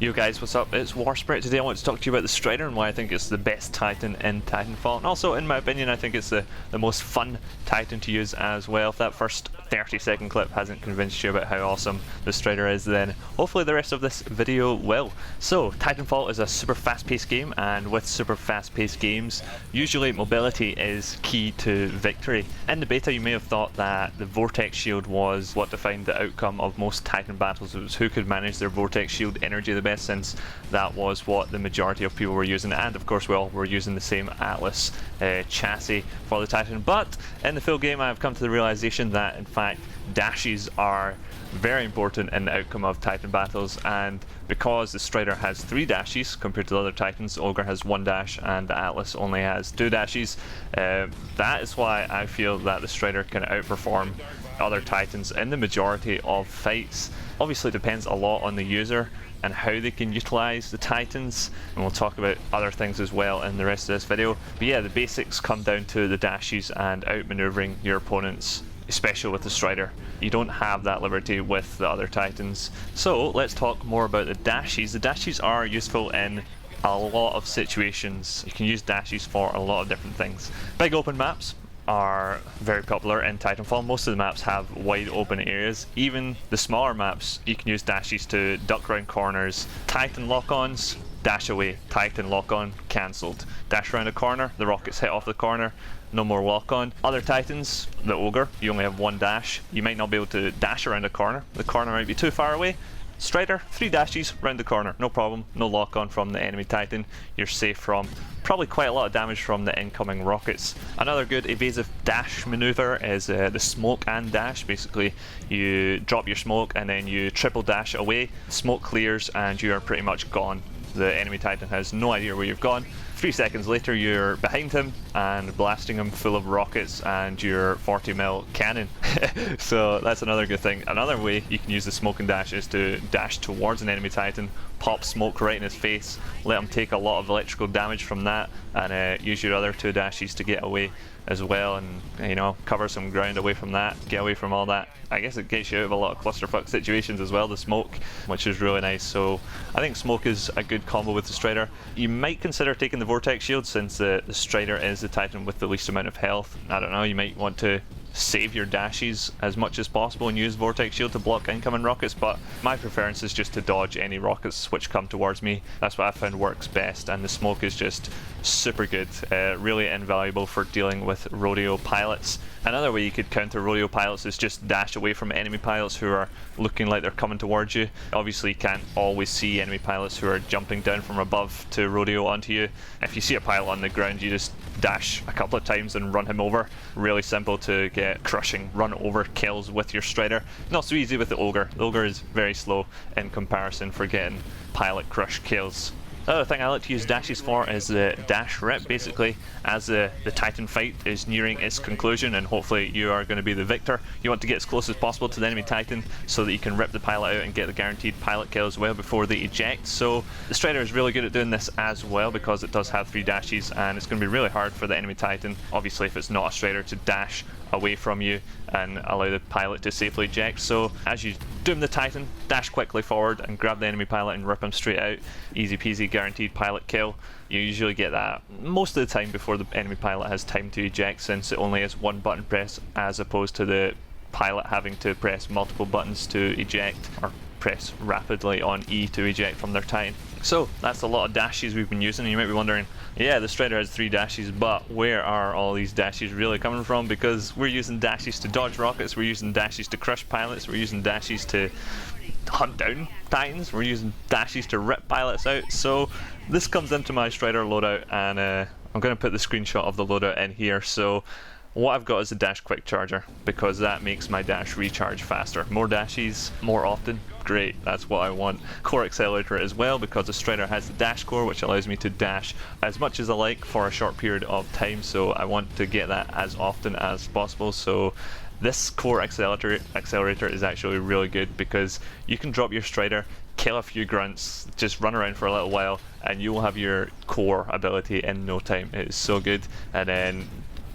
Yo guys, what's up? It's WarSpirit. Today I want to talk to you about the Stryder and why I think it's the best Titan in Titanfall. And also, in my opinion, I think it's the most fun Titan to use as well. If that first 30-second clip hasn't convinced you about how awesome the Stryder is, then hopefully the rest of this video will. So, Titanfall is a super fast-paced game, and with super fast-paced games, usually mobility is key to victory. In the beta, you may have thought that the Vortex Shield was what defined the outcome of most Titan battles. It was who could manage their Vortex Shield energy the best, since that was what the majority of people were using, and of course we all were using the same Atlas chassis for the Titan. But in the full game I've come to the realization that in fact dashes are very important in the outcome of Titan battles, and because the Stryder has 3 dashes compared to the other Titans, the Ogre has 1 dash and the Atlas only has 2 dashes. That is why I feel that the Stryder can outperform other Titans in the majority of fights. Obviously it depends a lot on the user and how they can utilize the Titans, and we'll talk about other things as well in the rest of this video. But yeah, the basics come down to the dashes and outmaneuvering your opponents, especially with the Stryder. You don't have that liberty with the other Titans. So let's talk more about the dashes. The dashes are useful in a lot of situations. You can use dashes for a lot of different things. Big open maps are very popular in Titanfall. Most of the maps have wide open areas. Even the smaller maps, you can use dashes to duck around corners. Titan lock-ons, dash away. Titan lock-on, cancelled. Dash around a corner, the rockets hit off the corner, no more lock-on. Other Titans, the Ogre, you only have 1 dash. You might not be able to dash around a corner. The corner might be too far away. Stryder, 3 dashes round the corner, no problem. No lock-on from the enemy Titan. You're safe from probably quite a lot of damage from the incoming rockets. Another good evasive dash maneuver is the smoke and dash. Basically, you drop your smoke and then you triple dash away. Smoke clears and you are pretty much gone. The enemy Titan has no idea where you've gone. 3 seconds later you're behind him and blasting him full of rockets and your 40mm cannon. So that's another good thing. Another way you can use the smoke and dash is to dash towards an enemy Titan, pop smoke right in his face, let him take a lot of electrical damage from that, and use your other 2 dashes to get away as well, and you know, cover some ground away from that, get away from all that. I guess it gets you out of a lot of clusterfuck situations as well, the smoke, which is really nice. So I think smoke is a good combo with the Stryder. You might consider taking the Vortex Shield, since the Stryder is the Titan with the least amount of health. I don't know, you might want to save your dashes as much as possible and use Vortex Shield to block incoming rockets, but my preference is just to dodge any rockets which come towards me. That's what I found works best, and the smoke is just super good, really invaluable for dealing with rodeo pilots. Another way you could counter rodeo pilots is just dash away from enemy pilots who are looking like they're coming towards you. Obviously you can't always see enemy pilots who are jumping down from above to rodeo onto you. If you see a pilot on the ground, you just dash a couple of times and run him over. Really simple to get crushing run over kills with your Stryder. Not so easy with the Ogre. The Ogre is very slow in comparison for getting pilot crush kills. The other thing I like to use dashes for is the dash rip. Basically, as the Titan fight is nearing its conclusion and hopefully you are going to be the victor, you want to get as close as possible to the enemy Titan so that you can rip the pilot out and get the guaranteed pilot kill as well before they eject. So the Stryder is really good at doing this as well, because it does have 3 dashes, and it's going to be really hard for the enemy Titan, obviously if it's not a Stryder, to dash away from you and allow the pilot to safely eject. So as you doom the Titan, dash quickly forward and grab the enemy pilot and rip him straight out. Easy peasy, guaranteed pilot kill. You usually get that most of the time before the enemy pilot has time to eject, since it only has 1 button press as opposed to the pilot having to press multiple buttons to eject, or press rapidly on E to eject from their Titan. So that's a lot of dashes we've been using, and you might be wondering, yeah, the Stryder has 3 dashes, but where are all these dashes really coming from? Because we're using dashes to dodge rockets, we're using dashes to crush pilots, we're using dashes to hunt down Titans, we're using dashes to rip pilots out. So this comes into my Stryder loadout, and I'm going to put the screenshot of the loadout in here. So what I've got is a dash quick charger, because that makes my dash recharge faster. More dashes, more often, great, that's what I want. Core accelerator as well, because the Stryder has the dash core, which allows me to dash as much as I like for a short period of time, so I want to get that as often as possible. So this core accelerator is actually really good, because you can drop your Stryder, kill a few grunts, just run around for a little while, and you will have your core ability in no time. It is so good. And then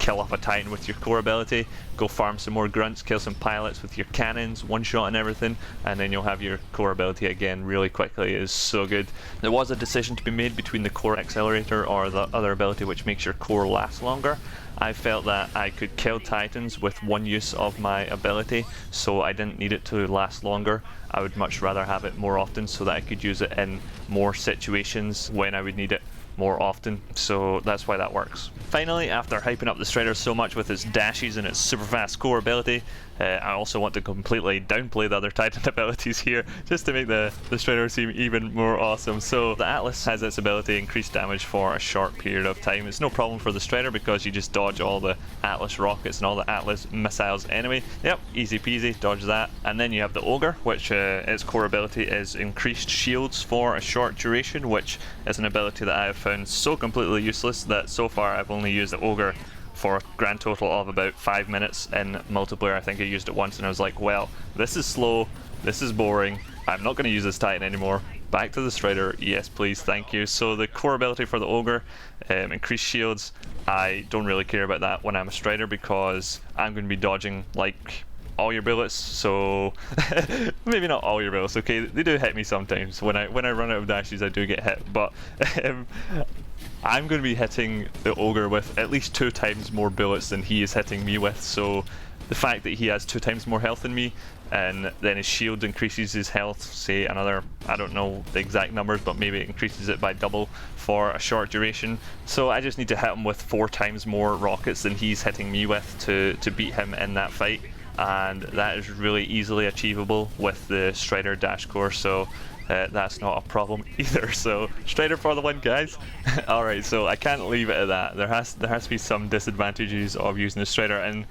kill off a Titan with your core ability, go farm some more grunts, kill some pilots with your cannons, one shot and everything, and then you'll have your core ability again really quickly. It is so good. There was a decision to be made between the core accelerator or the other ability which makes your core last longer. I felt that I could kill Titans with one use of my ability, so I didn't need it to last longer. I would much rather have it more often so that I could use it in more situations when I would need it more often, so that's why that works. Finally, after hyping up the Stryder so much with its dashes and its super fast core ability, I also want to completely downplay the other Titan abilities here, just to make the Stryder seem even more awesome. So the Atlas has its ability increase damage for a short period of time. It's no problem for the Stryder because you just dodge all the Atlas rockets and all the Atlas missiles enemy. Yep, easy peasy, dodge that. And then you have the Ogre, which its core ability is increased shields for a short duration, which is an ability that I have found so completely useless that so far I've only used the Ogre for a grand total of about 5 minutes in multiplayer. I think I used it once and I was like, well, this is slow, this is boring, I'm not going to use this Titan anymore. Back to the Stryder, yes please, thank you. So the core ability for the Ogre, increased shields, I don't really care about that when I'm a Stryder because I'm going to be dodging like all your bullets, so maybe not all your bullets, okay, they do hit me sometimes. When I run out of dashes I do get hit, but I'm going to be hitting the Ogre with at least 2 times more bullets than he is hitting me with, so the fact that he has 2 times more health than me, and then his shield increases his health, say another, I don't know the exact numbers, but maybe it increases it by double for a short duration. So I just need to hit him with 4 times more rockets than he's hitting me with to beat him in that fight. And that is really easily achievable with the Stryder dash core, so that's not a problem either. So Stryder for the win, guys. Alright, so I can't leave it at that. There has to be some disadvantages of using the Stryder, and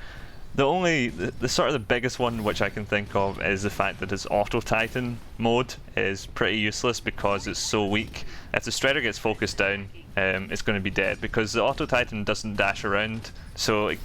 the sort of the biggest one which I can think of is the fact that its auto Titan mode is pretty useless because it's so weak. If the Stryder gets focused down, it's going to be dead because the auto Titan doesn't dash around, so it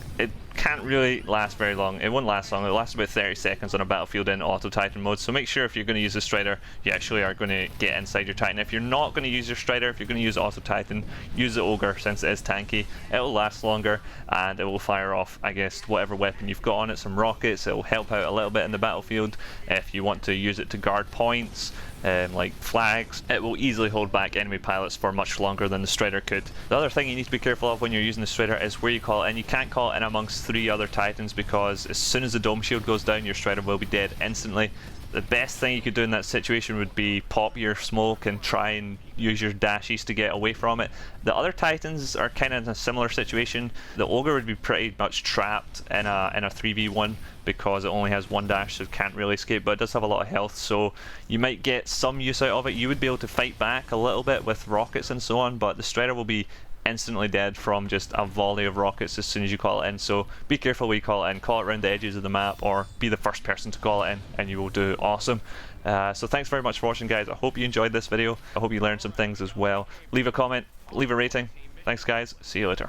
can't really last very long. It won't last long. It'll last about 30 seconds on a battlefield in auto Titan mode, so make sure if you're going to use the Stryder, you actually are going to get inside your Titan. If you're not going to use your Stryder, if you're going to use auto Titan, use the Ogre since it is tanky. It will last longer and it will fire off, I guess, whatever weapon you've got on it, some rockets. It will help out a little bit in the battlefield. If you want to use it to guard points, like flags, it will easily hold back enemy pilots for much longer than the Stryder could. The other thing you need to be careful of when you're using the Stryder is where you call it in. You can't call it in amongst 3 other Titans because as soon as the dome shield goes down, your Stryder will be dead instantly. The best thing you could do in that situation would be pop your smoke and try and use your dashes to get away from it. The other Titans are kind of in a similar situation. The Ogre would be pretty much trapped in a 3v1 because it only has 1 dash, so it can't really escape, but it does have a lot of health, so you might get some use out of it. You would be able to fight back a little bit with rockets and so on, but the Stryder will be instantly dead from just a volley of rockets as soon as you call it in. So be careful when you call it in. Call it around the edges of the map or be the first person to call it in and you will do awesome. So thanks very much for watching, guys. I hope you enjoyed this video. I hope you learned some things as well. Leave a comment, leave a rating. Thanks guys, see you later.